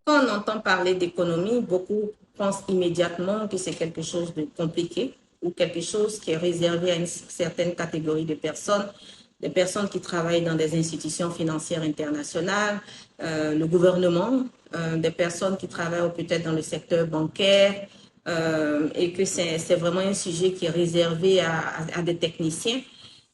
Quand on entend parler d'économie, beaucoup pensent immédiatement que c'est quelque chose de compliqué ou quelque chose qui est réservé à une certaine catégorie de personnes, des personnes qui travaillent dans des institutions financières internationales, le gouvernement, des personnes qui travaillent peut-être dans le secteur bancaire, et que c'est vraiment un sujet qui est réservé à des techniciens.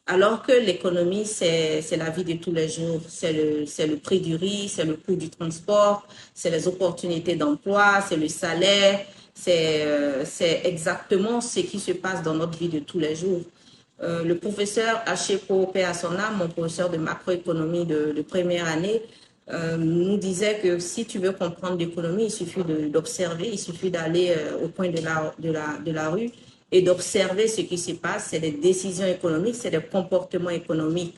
Alors que l'économie, c'est la vie de tous les jours. C'est le prix du riz, c'est le coût du transport, c'est les opportunités d'emploi, c'est le salaire, c'est exactement ce qui se passe dans notre vie de tous les jours. Le professeur Hachepo, paix à son âme, mon professeur de macroéconomie de première année, nous disait que si tu veux comprendre l'économie, il suffit d'observer, il suffit d'aller au coin de la rue et d'observer ce qui se passe. C'est des décisions économiques, c'est des comportements économiques.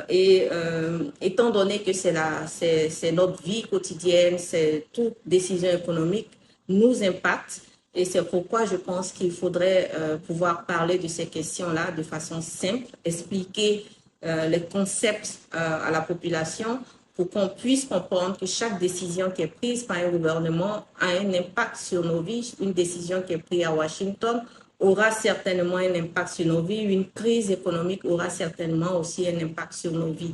Étant donné que c'est notre vie quotidienne, c'est toute décision économique nous impacte. Et c'est pourquoi je pense qu'il faudrait pouvoir parler de ces questions-là de façon simple, expliquer les concepts à la population pour qu'on puisse comprendre que chaque décision qui est prise par un gouvernement a un impact sur nos vies. Une décision qui est prise à Washington aura certainement un impact sur nos vies. Une crise économique aura certainement aussi un impact sur nos vies.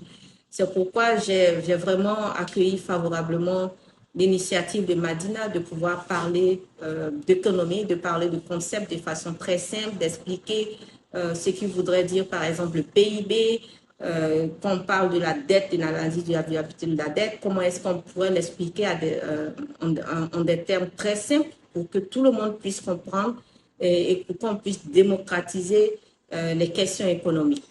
C'est pourquoi j'ai vraiment accueilli favorablement l'initiative de Madina de pouvoir parler d'économie, de parler de concepts de façon très simple, d'expliquer ce qui voudrait dire par exemple le PIB, quand on parle de la dette, de l'analyse de la viabilité de la dette, comment est-ce qu'on pourrait l'expliquer en des termes très simples pour que tout le monde puisse comprendre et pour qu'on puisse démocratiser les questions économiques.